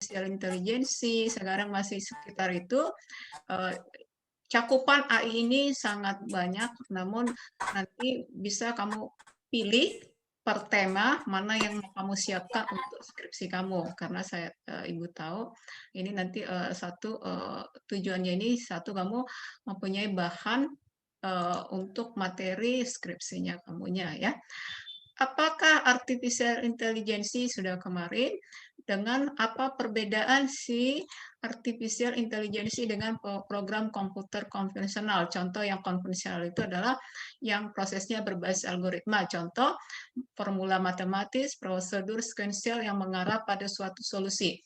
artificial intelligence, sekarang masih sekitar itu. Cakupan AI ini sangat banyak, namun nanti bisa kamu pilih per tema mana yang mau kamu siapkan untuk skripsi kamu, karena Ibu tahu ini nanti tujuannya ini kamu mempunyai bahan untuk materi skripsinya kamunya ya. Apakah artificial intelligence sudah kemarin? Dengan apa perbedaan si artificial intelligence dengan program komputer konvensional? Contoh yang konvensional itu adalah yang prosesnya berbasis algoritma. Contoh, formula matematis, prosedur sekuensial yang mengarah pada suatu solusi.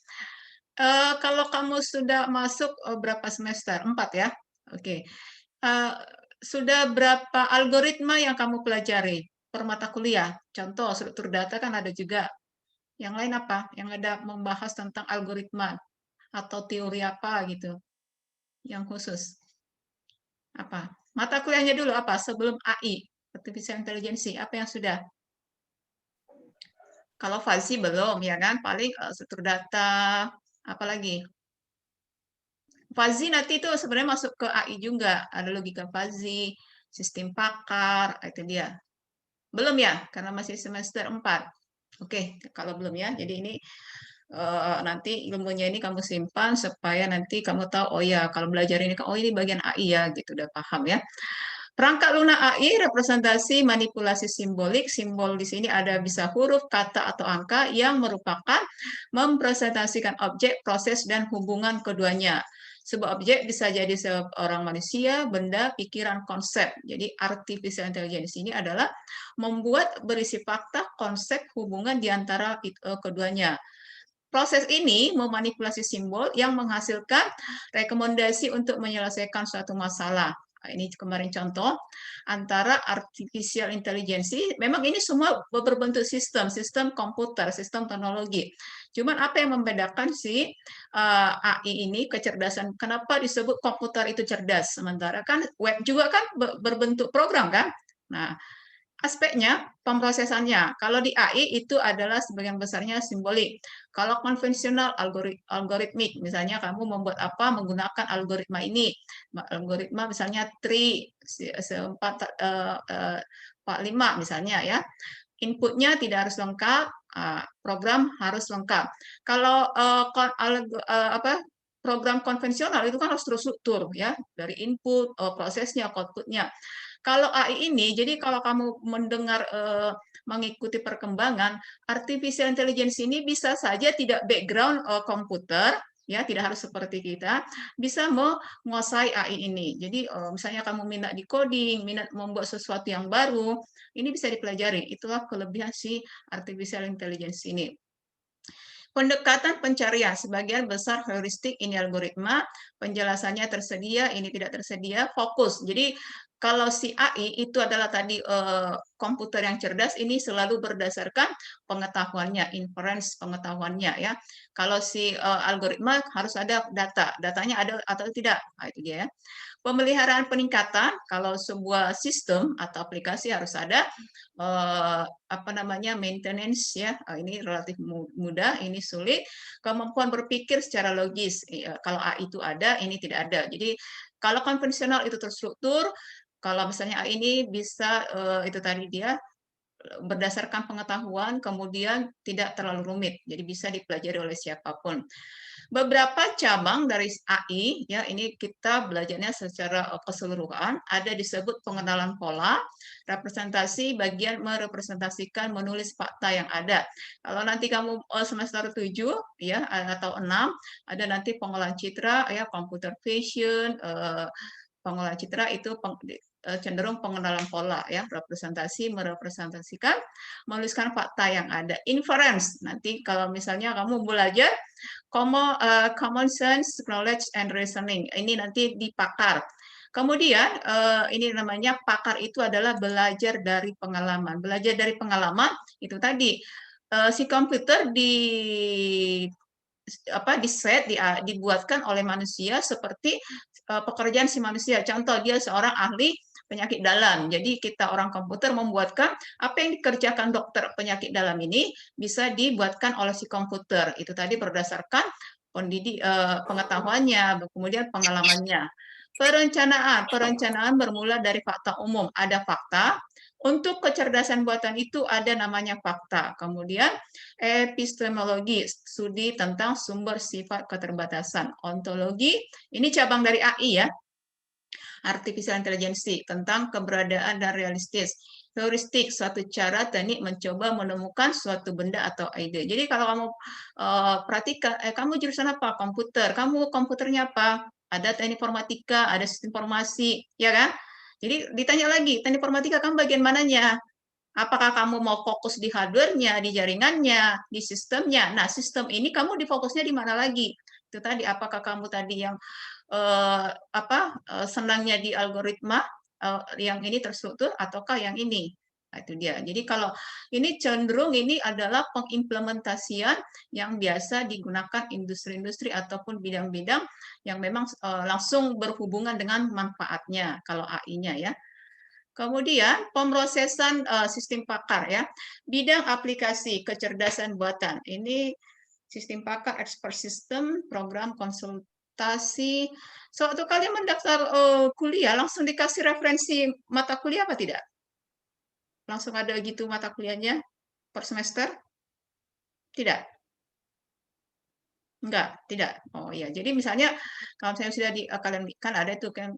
Kalau kamu sudah masuk berapa semester? 4 ya? Oke. Sudah berapa algoritma yang kamu pelajari per mata kuliah? Contoh, struktur data kan ada juga. Yang lain apa? Yang ada membahas tentang algoritma atau teori apa gitu? Yang khusus. Apa? Mata kuliahnya dulu apa? Sebelum AI, Artificial Intelligence, apa yang sudah? Kalau fuzzy belum, ya kan? Paling struktur data, apa lagi? Fuzzy nanti itu sebenarnya masuk ke AI juga. Ada logika fuzzy, sistem pakar, itu dia. Belum ya? Karena masih semester 4. Oke, kalau belum ya. Jadi ini nanti ilmunya ini kamu simpan supaya nanti kamu tahu, oh ya, kalau belajar ini, oh ini bagian AI ya, gitu, udah paham ya. Perangkat lunak AI representasi manipulasi simbolik. Simbol di sini ada bisa huruf, kata, atau angka yang merupakan mempresentasikan objek, proses, dan hubungan keduanya. Sebuah objek bisa jadi seorang manusia, benda, pikiran, konsep. Jadi artificial intelligence ini adalah membuat berisi fakta, konsep, hubungan di antara keduanya. Proses ini memanipulasi simbol yang menghasilkan rekomendasi untuk menyelesaikan suatu masalah. Nah, ini kemarin contoh antara artificial intelligence. Memang ini semua berbentuk sistem komputer, sistem teknologi. Cuman apa yang membedakan si AI ini kecerdasan? Kenapa disebut komputer itu cerdas? Sementara kan web juga kan berbentuk program kan? Nah, aspeknya pemrosesannya. Kalau di AI itu adalah sebagian besarnya simbolik. Kalau konvensional algoritmik, misalnya kamu membuat apa menggunakan algoritma ini. Algoritma misalnya tree 4, 5 misalnya ya. Inputnya tidak harus lengkap, program harus lengkap. Kalau program konvensional itu kan harus terstruktur ya, dari input, prosesnya, outputnya. Kalau AI ini, jadi kalau kamu mendengar mengikuti perkembangan, artificial intelligence ini bisa saja tidak background komputer, ya tidak harus seperti kita, bisa menguasai AI ini. Jadi misalnya kamu minat di coding, minat membuat sesuatu yang baru, ini bisa dipelajari. Itulah kelebihan si artificial intelligence ini. Pendekatan pencarian, sebagian besar heuristik ini algoritma, penjelasannya tersedia, ini tidak tersedia, fokus. Jadi kalau si AI itu adalah tadi komputer yang cerdas, ini selalu berdasarkan pengetahuannya, inference pengetahuannya ya. Kalau si algoritma harus ada data, datanya ada atau tidak, nah, itu dia ya. Pemeliharaan peningkatan, kalau sebuah sistem atau aplikasi harus ada maintenance ya. Ini relatif mudah, ini sulit. Kemampuan berpikir secara logis, kalau A itu ada, ini tidak ada. Jadi kalau konvensional itu terstruktur, kalau misalnya A ini bisa itu tadi dia berdasarkan pengetahuan, kemudian tidak terlalu rumit, jadi bisa dipelajari oleh siapapun. Beberapa cabang dari AI, ya ini kita belajarnya secara keseluruhan, ada disebut pengenalan pola, representasi, bagian merepresentasikan, menulis fakta yang ada. Kalau nanti kamu semester 7 ya atau 6, ada nanti pengolahan citra, ya computer vision, pengolahan citra itu cenderung pengenalan pola ya, representasi, merepresentasikan, menuliskan fakta yang ada. Inference, nanti kalau misalnya kamu belajar common sense, knowledge, and reasoning, ini nanti di pakar. Kemudian ini namanya pakar itu adalah belajar dari pengalaman. Belajar dari pengalaman itu tadi si komputer dibuatkan oleh manusia seperti pekerjaan si manusia. Contoh dia seorang ahli penyakit dalam. Jadi kita orang komputer membuatkan apa yang dikerjakan dokter penyakit dalam ini bisa dibuatkan oleh si komputer. Itu tadi berdasarkan pengetahuannya, kemudian pengalamannya. Perencanaan bermula dari fakta umum. Ada fakta. Untuk kecerdasan buatan itu ada namanya fakta. Kemudian epistemologi, studi tentang sumber sifat keterbatasan. Ontologi, ini cabang dari AI ya, artificial intelligence, tentang keberadaan dan realistis. Heuristik, suatu cara teknik mencoba menemukan suatu benda atau ide. Jadi kalau kamu perhatikan, kamu jurusan apa? Komputer. Kamu komputernya apa? Ada teknik informatika, ada sistem informasi, ya kan? Jadi ditanya lagi, teknik informatika kamu bagian mananya? Apakah kamu mau fokus di hardware-nya, di jaringannya, di sistemnya? Nah, sistem ini kamu difokusnya di mana lagi? Itu tadi, apakah kamu tadi yang senangnya di algoritma yang ini terstruktur ataukah yang ini? Nah, itu dia. Jadi kalau ini cenderung ini adalah pengimplementasian yang biasa digunakan industri-industri ataupun bidang-bidang yang memang langsung berhubungan dengan manfaatnya kalau AI-nya ya. Kemudian pemrosesan sistem pakar ya, bidang aplikasi kecerdasan buatan. Ini sistem pakar expert system, program konsultasi. Suatu kali mendaftar kuliah langsung dikasih referensi mata kuliah apa tidak? Langsung ada gitu mata kuliahnya per semester? Tidak. Enggak, tidak. Oh iya, jadi misalnya kalau saya sudah di kalian kan ada itu kan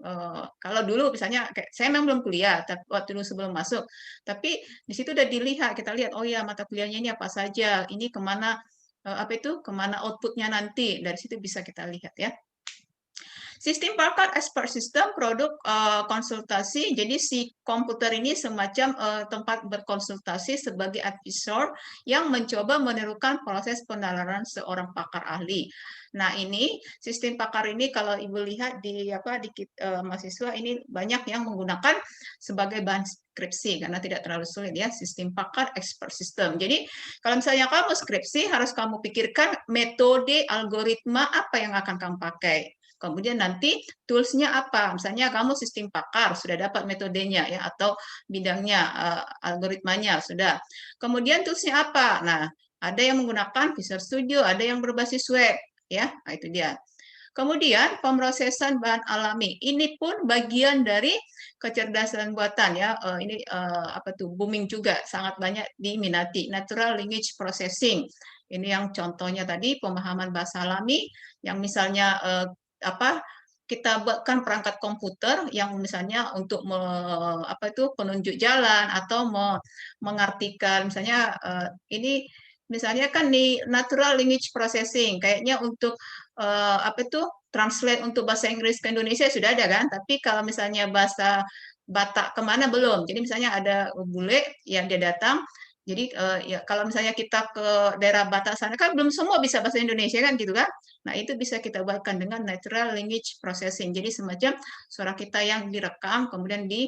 kalau dulu misalnya kayak saya memang belum kuliah tapi waktu dulu sebelum masuk, tapi di situ udah dilihat kita lihat oh ya mata kuliahnya ini apa saja, ini kemana apa itu kemana outputnya nanti dari situ bisa kita lihat ya. Sistem pakar expert system produk konsultasi. Jadi si komputer ini semacam tempat berkonsultasi sebagai advisor yang mencoba menirukan proses penalaran seorang pakar ahli. Nah, ini sistem pakar ini kalau Ibu lihat di mahasiswa ini banyak yang menggunakan sebagai bahan skripsi karena tidak terlalu sulit ya, sistem pakar expert system. Jadi, kalau misalnya kamu skripsi harus kamu pikirkan metode algoritma apa yang akan kamu pakai. Kemudian nanti tools-nya apa? Misalnya kamu sistem pakar, sudah dapat metodenya ya atau bidangnya, algoritmanya sudah. Kemudian tools-nya apa? Nah, ada yang menggunakan Visual Studio, ada yang berbasis web ya. Nah, itu dia. Kemudian pemrosesan bahan alami. Ini pun bagian dari kecerdasan buatan ya. Ini booming juga, sangat banyak diminati. Natural language processing. Ini yang contohnya tadi pemahaman bahasa alami yang misalnya kita buatkan perangkat komputer yang misalnya untuk penunjuk jalan atau mengartikan misalnya ini misalnya kan di natural language processing kayaknya untuk translate untuk bahasa Inggris ke Indonesia sudah ada kan, tapi kalau misalnya bahasa Batak kemana belum. Jadi misalnya ada bule yang dia datang, jadi ya kalau misalnya kita ke daerah Batak sana kan belum semua bisa bahasa Indonesia kan gitu kan. Nah, itu bisa kita buatkan dengan natural language processing. Jadi semacam suara kita yang direkam kemudian di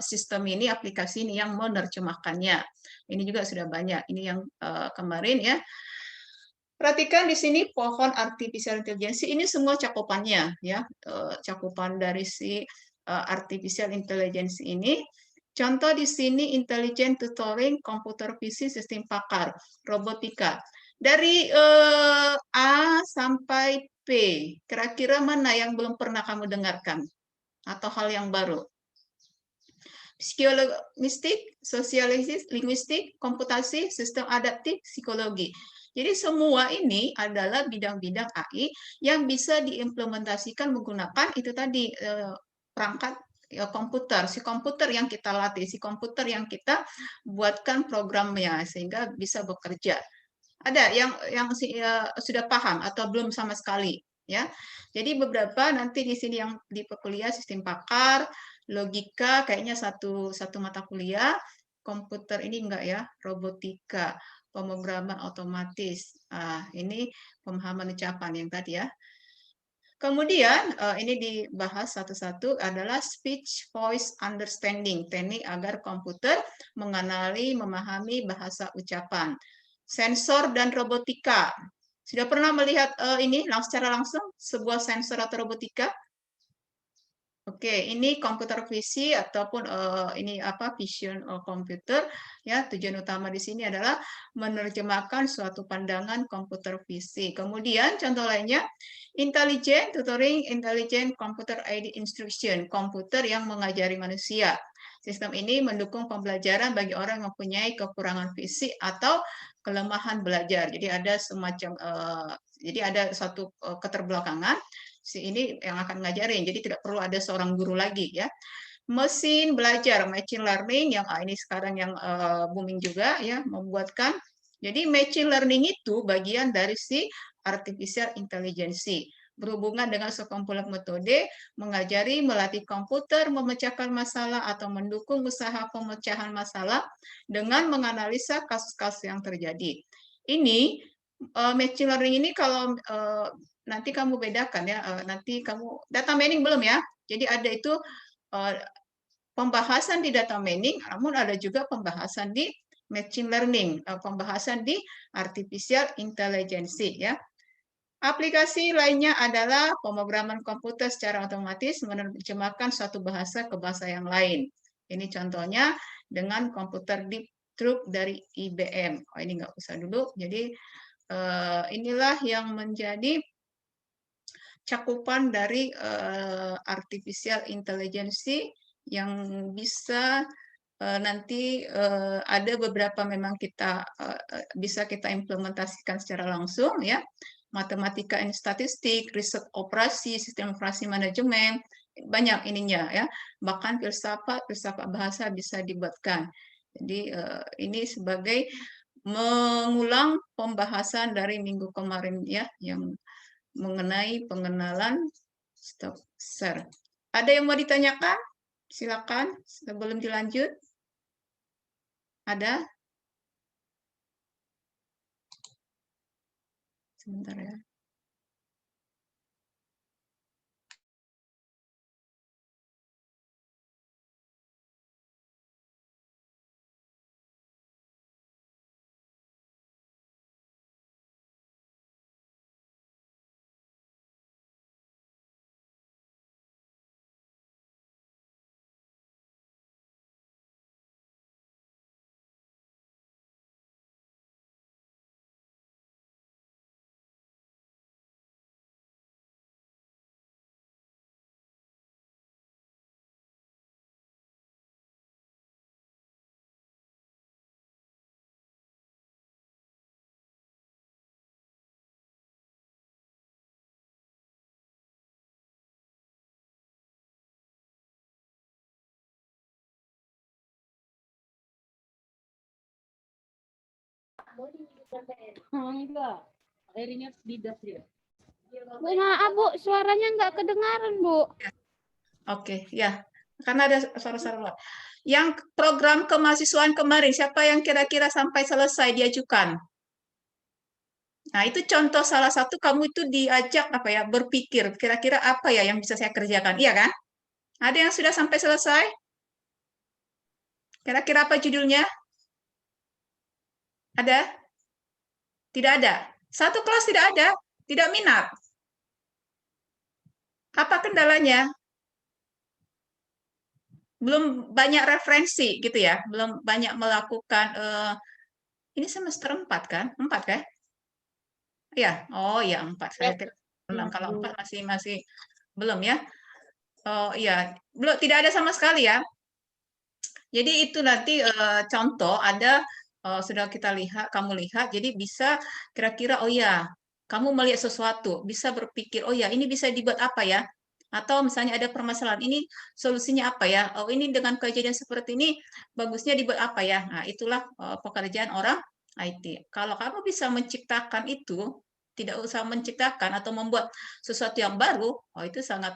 sistem ini aplikasi ini yang menerjemahkannya. Ini juga sudah banyak. Ini yang kemarin ya. Perhatikan di sini pohon artificial intelligence ini semua cakupannya ya, cakupan dari si artificial intelligence ini. Contoh di sini intelligent tutoring, computer vision, sistem pakar, robotika. Dari A sampai P, kira-kira mana yang belum pernah kamu dengarkan atau hal yang baru? Psikologistik, sosialistik, linguistik, komputasi, sistem adaptif, psikologi. Jadi semua ini adalah bidang-bidang AI yang bisa diimplementasikan menggunakan itu tadi perangkat komputer, si komputer yang kita latih, si komputer yang kita buatkan programnya sehingga bisa bekerja. Ada yang sudah paham atau belum sama sekali ya. Jadi beberapa nanti di sini yang di kuliah sistem pakar, logika kayaknya satu mata kuliah, komputer ini enggak ya, robotika, pemrograman otomatis. Ini pemahaman ucapan yang tadi ya. Kemudian ini dibahas satu-satu adalah speech voice understanding, teknik agar komputer mengenali, memahami bahasa ucapan. Sensor dan robotika. Sudah pernah melihat ini secara langsung sebuah sensor atau robotika? Oke, ini komputer visi ataupun ini apa vision komputer ya. Tujuan utama di sini adalah menerjemahkan suatu pandangan komputer visi. Kemudian contoh lainnya intelligent tutoring, intelligent computer aided instruction, komputer yang mengajari manusia. Sistem ini mendukung pembelajaran bagi orang yang mempunyai kekurangan fisik atau kelemahan belajar. Jadi ada semacam jadi ada suatu keterbelakangan si ini yang akan ngajarin. Jadi tidak perlu ada seorang guru lagi ya. Mesin belajar, machine learning yang ini sekarang yang booming juga ya, membuatkan. Jadi machine learning itu bagian dari si artificial intelligence, berhubungan dengan sekumpulan metode mengajari, melatih komputer, memecahkan masalah atau mendukung usaha pemecahan masalah dengan menganalisa kasus-kasus yang terjadi. Ini machine learning ini kalau nanti kamu bedakan ya, nanti kamu data mining belum ya. Jadi ada itu pembahasan di data mining, namun ada juga pembahasan di machine learning, pembahasan di artificial intelligence ya. Aplikasi lainnya adalah pemrograman komputer secara otomatis menerjemahkan suatu bahasa ke bahasa yang lain. Ini contohnya dengan komputer Deep Truth dari IBM. Oh, ini nggak usah dulu. Jadi inilah yang menjadi cakupan dari artificial intelligence yang bisa nanti ada beberapa memang kita bisa kita implementasikan secara langsung ya, matematika dan statistik, riset operasi, sistem informasi manajemen, banyak ininya ya, bahkan filsafat bahasa bisa dibuatkan. Jadi ini sebagai mengulang pembahasan dari minggu kemarin ya, yang mengenai pengenalan Stokesar. Ada yang mau ditanyakan? Silakan sebelum dilanjut. Ada? Sebentar ya. Enggak. Akhirnya didas ya. Bu, maaf Bu, suaranya nggak kedengaran Bu. Oke, ya. Karena ada suara-suara luar. Yang program kemahasiswaan kemarin, siapa yang kira-kira sampai selesai diajukan? Nah, itu contoh salah satu kamu itu diajak apa ya, berpikir kira-kira apa ya yang bisa saya kerjakan. Iya kan? Ada yang sudah sampai selesai? Kira-kira apa judulnya? Ada? Tidak ada. Satu kelas tidak ada, tidak minat. Apa kendalanya? Belum banyak referensi gitu ya, belum banyak melakukan ini semester 4 kan? 4 kan? Ya, oh ya 4. Saya kira 6. Kalau 4 masih belum ya. Oh iya, belum tidak ada sama sekali ya. Jadi itu nanti contoh ada sudah kita lihat, kamu lihat, jadi bisa kira-kira oh ya, kamu melihat sesuatu, bisa berpikir oh ya ini bisa dibuat apa ya? Atau misalnya ada permasalahan ini solusinya apa ya? Oh ini dengan kejadian seperti ini bagusnya dibuat apa ya? Nah itulah pekerjaan orang IT. Kalau kamu bisa menciptakan itu, tidak usah menciptakan atau membuat sesuatu yang baru, oh itu sangat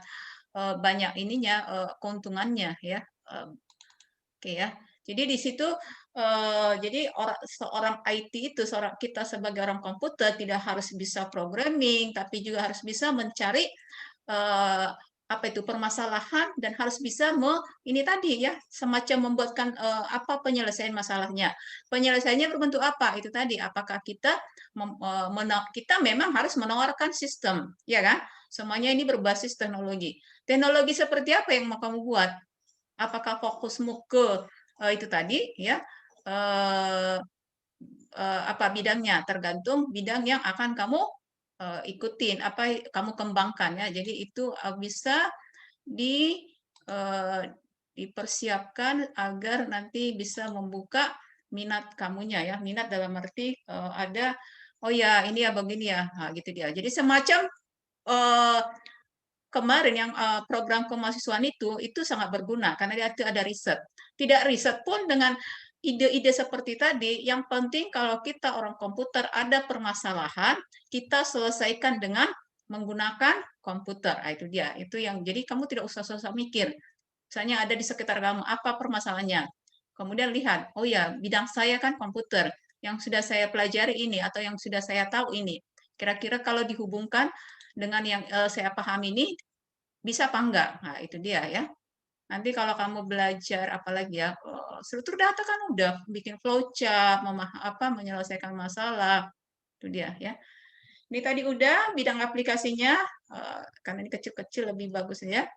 banyak ininya keuntungannya ya. Oke ya. Jadi di situ jadi seorang IT itu seorang kita sebagai orang komputer tidak harus bisa programming tapi juga harus bisa mencari apa itu permasalahan dan harus bisa ini tadi ya semacam membuatkan apa penyelesaian masalahnya. Penyelesaiannya berbentuk apa? Itu tadi apakah kita kita memang harus menawarkan sistem, ya kan? Semuanya ini berbasis teknologi. Teknologi seperti apa yang mau kamu buat? Apakah fokusmu ke itu tadi ya apa bidangnya? Tergantung bidang yang akan kamu ikutin, apa kamu kembangkan ya. Jadi itu bisa di eh, dipersiapkan agar nanti bisa membuka minat kamunya ya. Minat dalam arti ada oh ya ini ya begini ya, nah, gitu dia. Jadi semacam eh, kemarin yang program kemahasiswaan itu sangat berguna karena dia ada riset. Tidak riset pun dengan ide-ide seperti tadi, yang penting kalau kita orang komputer ada permasalahan, kita selesaikan dengan menggunakan komputer. Nah, itu dia. Itu yang jadi kamu tidak usah susah mikir. Misalnya ada di sekitar kamu apa permasalahannya. Kemudian lihat, oh ya, bidang saya kan komputer. Yang sudah saya pelajari ini atau yang sudah saya tahu ini. Kira-kira kalau dihubungkan dengan yang saya pahami ini bisa apa enggak? Nah, itu dia ya. Nanti kalau kamu belajar apalagi ya, struktur data kan udah bikin flowchart, menyelesaikan masalah. Itu dia ya. Ini tadi udah bidang aplikasinya, karena ini kecil-kecil lebih bagus ya.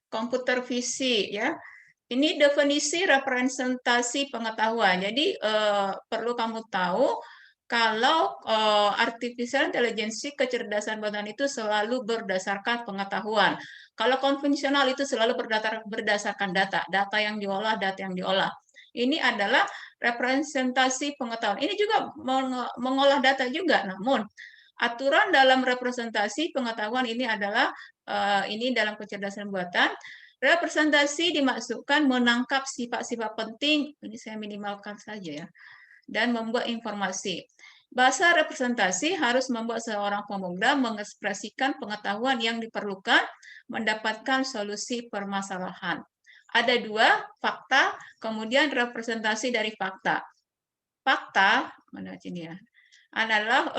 Komputer visi ya. Ini definisi representasi pengetahuan. Jadi perlu kamu tahu kalau artificial intelligence, kecerdasan buatan itu selalu berdasarkan pengetahuan. Kalau konvensional itu selalu berdasarkan data, data yang diolah, data yang diolah. Ini adalah representasi pengetahuan. Ini juga mengolah data juga, namun aturan dalam representasi pengetahuan ini adalah ini dalam kecerdasan buatan. Representasi dimaksudkan menangkap sifat-sifat penting, ini saya minimalkan saja ya, dan membuat informasi. Bahasa representasi harus membuat seorang pemrogram mengekspresikan pengetahuan yang diperlukan mendapatkan solusi permasalahan. Ada dua, fakta, kemudian representasi dari fakta. Fakta, mana sini ya, adalah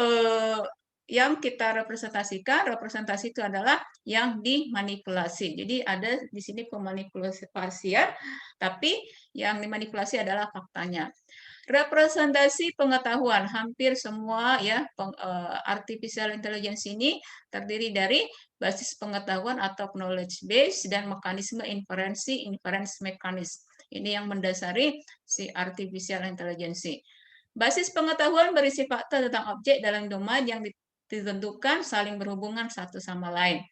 yang kita representasikan, representasi itu adalah yang dimanipulasi. Jadi ada di sini pemanipulasian, tapi yang dimanipulasi adalah faktanya. Representasi pengetahuan, hampir semua ya artificial intelligence ini terdiri dari basis pengetahuan atau knowledge base dan mekanisme inferensi, inference mechanism. Ini yang mendasari si artificial intelligence. Basis pengetahuan berisi fakta tentang objek dalam domain yang ditentukan saling berhubungan satu sama lain.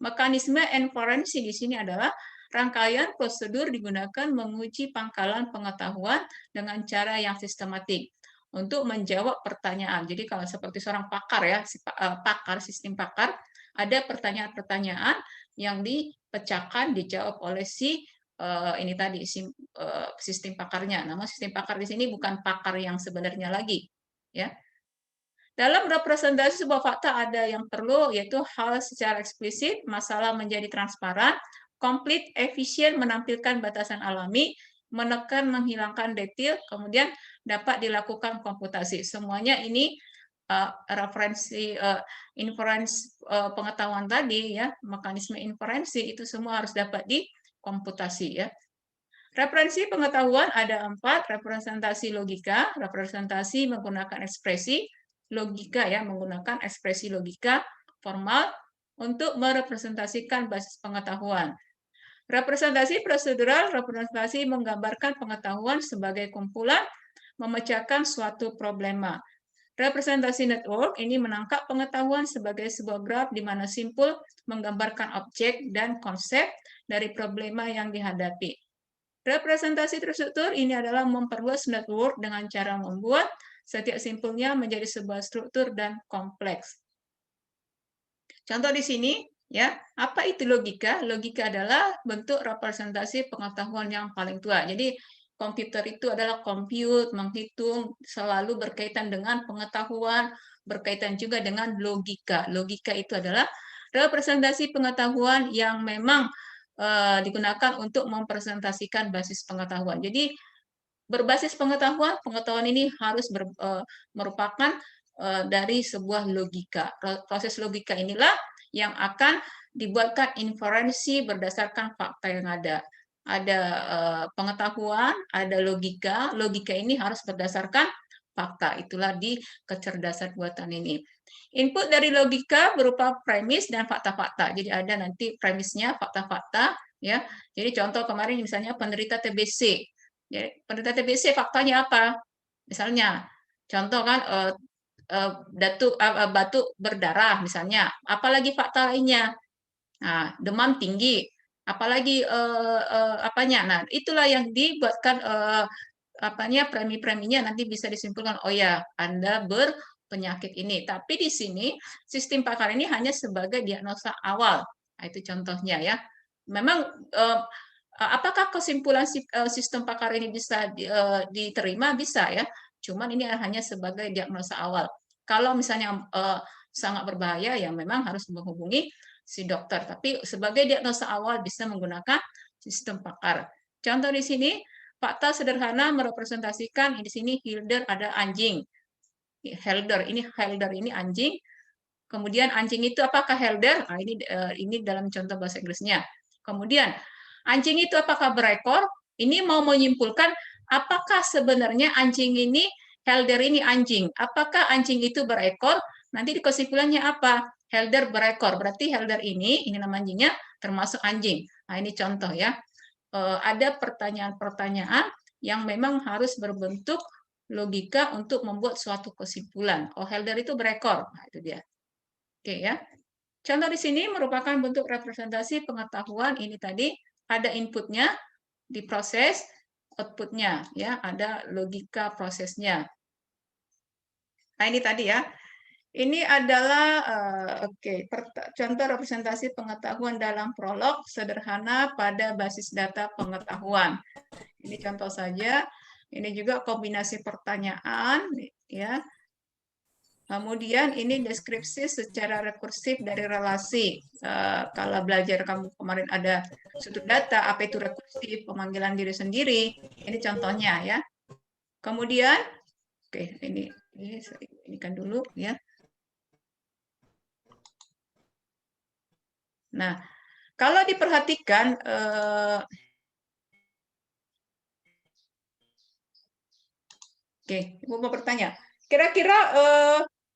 Mekanisme inferensi di sini adalah rangkaian prosedur digunakan menguji pangkalan pengetahuan dengan cara yang sistematik untuk menjawab pertanyaan. Jadi kalau seperti seorang pakar ya, pakar sistem pakar, ada pertanyaan-pertanyaan yang dipecahkan dijawab oleh si ini tadi sistem pakarnya. Nama sistem pakar di sini bukan pakar yang sebenarnya lagi, ya. Dalam representasi sebuah fakta ada yang perlu, yaitu hal secara eksplisit, masalah menjadi transparan, komplit, efisien, menampilkan batasan alami, menekan, menghilangkan detail, kemudian dapat dilakukan komputasi. Semuanya ini referensi inference pengetahuan tadi ya, mekanisme inferensi itu semua harus dapat dikomputasi ya. Referensi pengetahuan ada 4, representasi logika, representasi menggunakan ekspresi, logika ya, menggunakan ekspresi logika formal untuk merepresentasikan basis pengetahuan. Representasi prosedural, representasi menggambarkan pengetahuan sebagai kumpulan memecahkan suatu problema. Representasi network ini menangkap pengetahuan sebagai sebuah graf di mana simpul menggambarkan objek dan konsep dari problema yang dihadapi. Representasi terstruktur ini adalah memperluas network dengan cara membuat setiap simpulnya menjadi sebuah struktur dan kompleks. Contoh di sini, ya, apa itu logika? Logika adalah bentuk representasi pengetahuan yang paling tua. Jadi komputer itu adalah compute, menghitung, selalu berkaitan dengan pengetahuan, berkaitan juga dengan logika. Logika itu adalah representasi pengetahuan yang memang digunakan untuk mempresentasikan basis pengetahuan. Jadi berbasis pengetahuan, pengetahuan ini harus merupakan dari sebuah logika. Proses logika inilah yang akan dibuatkan inferensi berdasarkan fakta yang ada. Ada pengetahuan, ada logika. Logika ini harus berdasarkan fakta. Itulah di kecerdasan buatan ini. Input dari logika berupa premis dan fakta-fakta. Jadi ada nanti premisnya, fakta-fakta, ya. Jadi contoh kemarin misalnya penderita TBC. Jadi penderita TBC faktanya apa? Misalnya, contoh kan batuk berdarah misalnya. Apalagi fakta lainnya. Nah, demam tinggi. Apalagi apanya? Nah, itulah yang dibuatkan apanya premi-preminya nanti bisa disimpulkan, oh ya, Anda berpenyakit ini. Tapi di sini sistem pakar ini hanya sebagai diagnosa awal. Nah, itu contohnya ya. Memang apakah kesimpulan sistem pakar ini bisa diterima? Bisa ya. Cuman ini hanya sebagai diagnosa awal. Kalau misalnya sangat berbahaya, ya memang harus menghubungi si dokter. Tapi sebagai diagnosa awal bisa menggunakan sistem pakar. Contoh di sini, fakta sederhana merepresentasikan di sini Hilder ada anjing. Helder ini anjing. Kemudian anjing itu apakah Helder? Nah, ini dalam contoh bahasa Inggrisnya. Kemudian anjing itu apakah berekor? Ini mau menyimpulkan apakah sebenarnya anjing ini Helder ini anjing. Apakah anjing itu berekor? Nanti di kesimpulannya apa? Helder berekor. Berarti Helder ini nama anjingnya termasuk anjing. Nah, ini contoh ya. Ada pertanyaan-pertanyaan yang memang harus berbentuk logika untuk membuat suatu kesimpulan. Oh, Helder itu berekor. Nah, itu dia. Oke ya. Contoh di sini merupakan bentuk representasi pengetahuan. Ini tadi ada inputnya, diproses, outputnya ya, ada logika prosesnya. Nah, ini tadi ya. Ini adalah contoh representasi pengetahuan dalam prolog sederhana pada basis data pengetahuan. Ini contoh saja. Ini juga kombinasi pertanyaan ya. Kemudian ini deskripsi secara rekursif dari relasi. Kalau belajar kamu kemarin ada sudut data, apa itu rekursif, pemanggilan diri sendiri. Ini contohnya ya. Kemudian, ini kan dulu ya. Nah, kalau diperhatikan, Ibu mau bertanya, kira-kira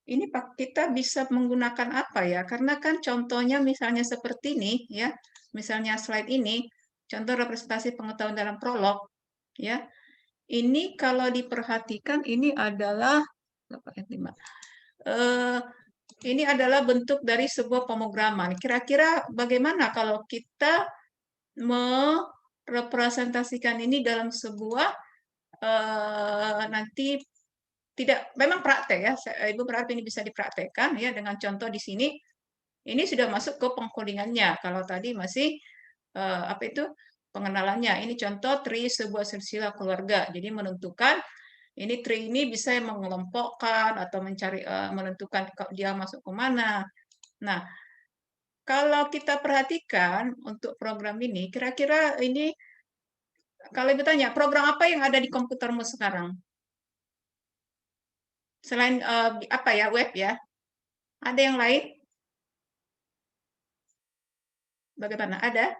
ini kita bisa menggunakan apa ya? Karena kan contohnya misalnya seperti ini ya, misalnya slide ini, contoh representasi pengetahuan dalam prolog ya. Ini kalau diperhatikan ini adalah ini adalah bentuk dari sebuah pemrograman. Kira-kira bagaimana kalau kita merepresentasikan ini dalam sebuah nanti tidak memang praktek ya, Ibu berharap ini bisa dipraktekkan ya dengan contoh di sini. Ini sudah masuk ke pengkodingannya. Kalau tadi masih apa itu pengenalannya. Ini contoh tree sebuah silsilah keluarga. Jadi menentukan ini tree ini bisa mengelompokkan atau mencari menentukan dia masuk ke mana. Nah, kalau kita perhatikan untuk program ini, kira-kira ini kalau Ibu tanya, program apa yang ada di komputermu sekarang? Selain apa ya, web ya? Ada yang lain? Bagaimana? Ada?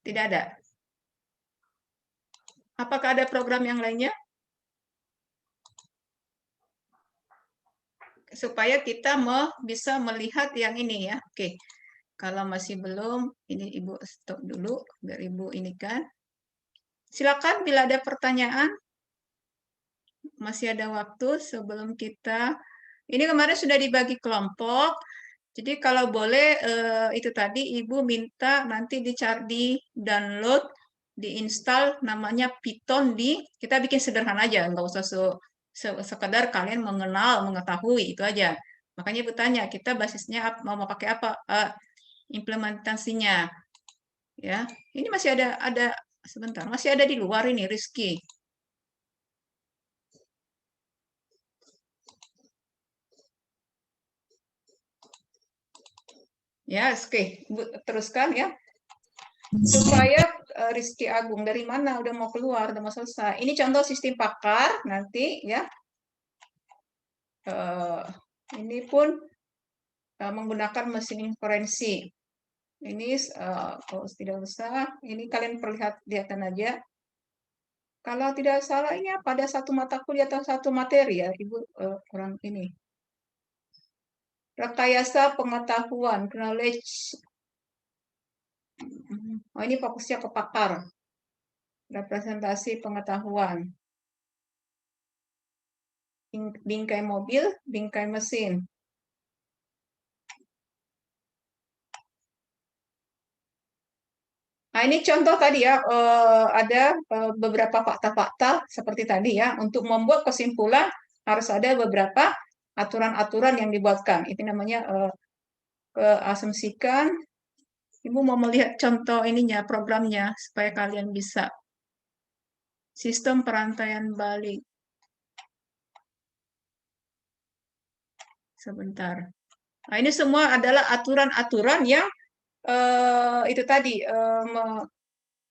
Tidak ada. Apakah ada program yang lainnya? Supaya kita bisa melihat yang ini ya. Oke. Kalau masih belum, ini Ibu stop dulu biar Ibu ini kan. Silakan bila ada pertanyaan. Masih ada waktu sebelum kita. Ini kemarin sudah dibagi kelompok. Jadi kalau boleh itu tadi Ibu minta nanti di download, diinstal namanya Python kita bikin sederhana aja, nggak usah sekedar kalian mengetahui itu aja. Makanya Ibu tanya, kita basisnya mau pakai apa implementasinya. Ya, ini masih ada sebentar, masih ada di luar ini Rizky. Ya, oke, teruskan ya. Supaya Rizky Agung dari mana udah mau keluar, udah mau selesai. Ini contoh sistem pakar nanti ya. Ini pun menggunakan mesin inferensi. Ini kalau tidak usah, ini kalian lihatan aja. Kalau tidak salah ini pada satu mata kuliah atau satu materi ya, Ibu kurang ini. Rekayasa pengetahuan, knowledge. Oh, ini fokusnya ke pakar. Representasi pengetahuan. Bingkai mobil, bingkai mesin. Nah, ini contoh tadi ya, ada beberapa fakta-fakta seperti tadi ya. Untuk membuat kesimpulan harus ada beberapa aturan-aturan yang dibuatkan. Itu namanya keasumsikan. Ibu mau melihat contoh ininya, programnya, supaya kalian bisa. Sistem perantaian balik. Sebentar. Nah, ini semua adalah aturan-aturan yang itu tadi,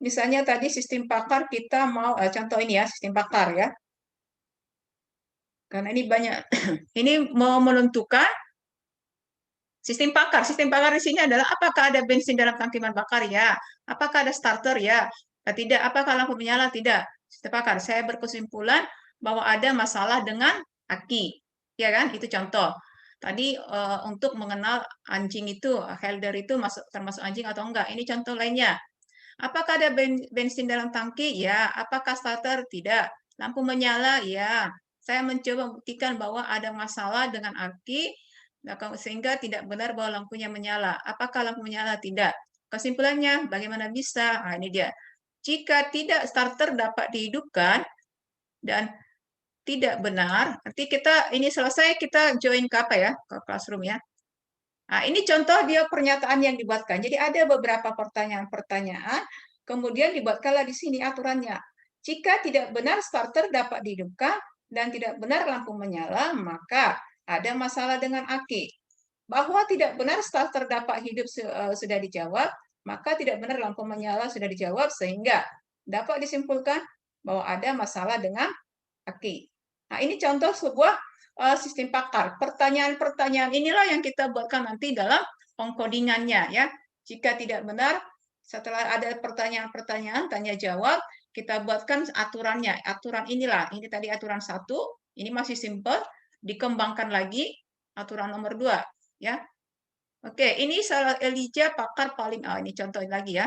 misalnya tadi sistem pakar kita mau, contoh ini ya, sistem pakar ya. Karena ini banyak, ini mau menentukan sistem pakar. Sistem pakar di sini adalah apakah ada bensin dalam tangki bahan bakar ya, apakah ada starter ya, tidak, apakah lampu menyala tidak. Sistem pakar, saya berkesimpulan bahwa ada masalah dengan aki, ya kan? Itu contoh. Tadi untuk mengenal anjing itu, helder itu termasuk anjing atau enggak. Ini contoh lainnya. Apakah ada bensin dalam tangki? Ya. Apakah starter? Tidak. Lampu menyala? Ya. Saya mencoba membuktikan bahwa ada masalah dengan aki, sehingga tidak benar bahwa lampunya menyala. Apakah lampu menyala? Tidak. Kesimpulannya, bagaimana bisa? Nah, ini dia. Jika tidak starter dapat dihidupkan dan tidak benar, nanti kita ini selesai, kita join ke apa ya? Ke classroom ya. Nah, ini contoh dia pernyataan yang dibuatkan. Jadi ada beberapa pertanyaan-pertanyaan, kemudian dibuatkanlah di sini aturannya. Jika tidak benar starter dapat dihidupkan dan tidak benar lampu menyala, maka ada masalah dengan aki. Bahwa tidak benar starter dapat hidup sudah dijawab, maka tidak benar lampu menyala sudah dijawab, sehingga dapat disimpulkan bahwa ada masalah dengan aki. Nah, ini contoh sebuah sistem pakar. Pertanyaan-pertanyaan inilah yang kita buatkan nanti dalam pengkodingannya ya. Jika tidak benar, setelah ada pertanyaan-pertanyaan tanya jawab, kita buatkan aturannya. Aturan inilah, ini tadi aturan 1, ini masih simple, dikembangkan lagi aturan nomor 2 ya. Oke, ini salah Elijah pakar paling ini contoh lagi ya.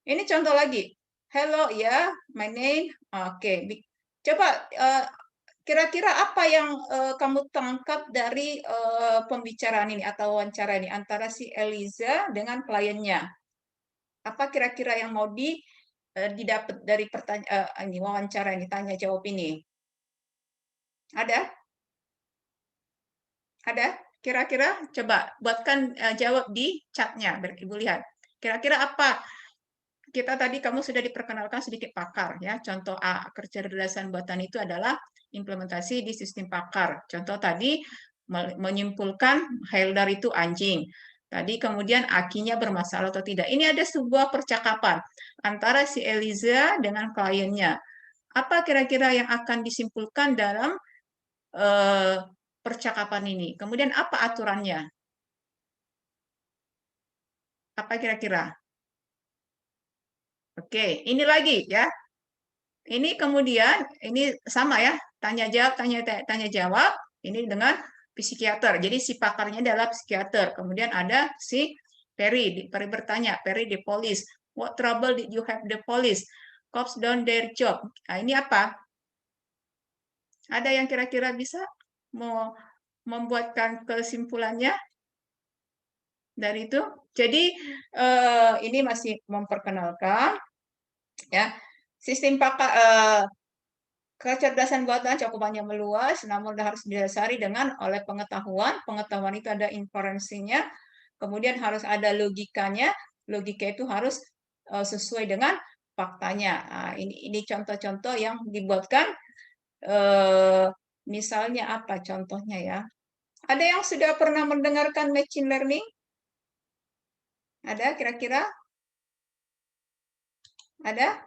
Ini contoh lagi. Hello ya, my name. Oke, coba kira-kira apa yang kamu tangkap dari pembicaraan ini atau wawancara ini antara si Eliza dengan kliennya? Apa kira-kira yang mau didapat dari ini wawancara ini, tanya jawab ini? Ada? Ada? Kira-kira coba buatkan jawab di chatnya, Ibu lihat. Kira-kira apa? Kita tadi kamu sudah diperkenalkan sedikit pakar ya. Contoh A, kecerdasan buatan itu adalah implementasi di sistem pakar. Contoh tadi menyimpulkan Helder itu anjing. Tadi kemudian akinya bermasalah atau tidak. Ini ada sebuah percakapan antara si Eliza dengan kliennya. Apa kira-kira yang akan disimpulkan dalam percakapan ini? Kemudian apa aturannya? Apa kira-kira? Oke, ini lagi ya. Ini kemudian ini sama ya, tanya jawab, tanya jawab. Ini dengan psikiater. Jadi si pakarnya adalah psikiater. Kemudian ada si Perry. Perry bertanya, Perry the police. What trouble did you have the police? Cops done their job. Nah, ini apa? Ada yang kira-kira bisa mau membuatkan kesimpulannya dari itu? Jadi ini masih memperkenalkan ya sistem pakar kecerdasan buatan cakupannya meluas, namun harus didasari dengan oleh pengetahuan. Pengetahuan itu ada inferensinya, kemudian harus ada logikanya. Logika itu harus sesuai dengan faktanya. Nah, ini contoh-contoh yang dibuatkan. Misalnya apa contohnya ya? Ada yang sudah pernah mendengarkan machine learning? Ada kira-kira? Ada?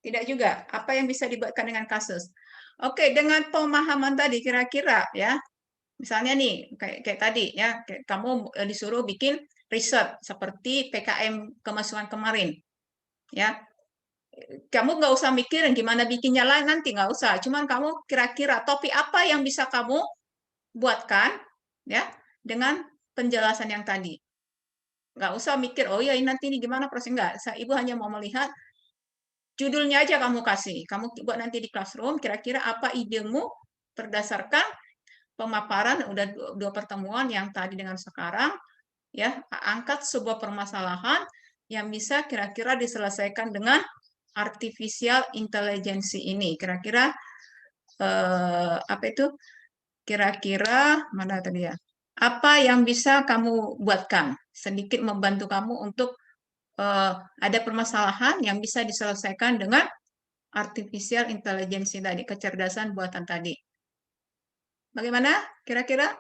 Tidak juga. Apa yang bisa dibuatkan dengan kasus? Oke, dengan pemahaman tadi kira-kira ya. Misalnya nih, kayak tadi ya, kamu disuruh bikin riset seperti PKM kemasukan kemarin, ya. Kamu nggak usah mikirin gimana bikinnya lain nanti, nggak usah. Cuman kamu kira-kira topik apa yang bisa kamu buatkan, ya, dengan penjelasan yang tadi. Nggak usah mikir, oh ya ini nanti ini gimana proses, nggak. Ibu hanya mau melihat judulnya aja kamu kasih. Kamu buat nanti di classroom, kira-kira apa idemu berdasarkan pemaparan udah dua pertemuan yang tadi dengan sekarang, ya, angkat sebuah permasalahan yang bisa kira-kira diselesaikan dengan artificial intelligence ini. Kira-kira apa itu? Kira-kira mana tadi ya? Apa yang bisa kamu buatkan? Sedikit membantu kamu untuk ada permasalahan yang bisa diselesaikan dengan artificial intelligence tadi, kecerdasan buatan tadi. Bagaimana kira-kira?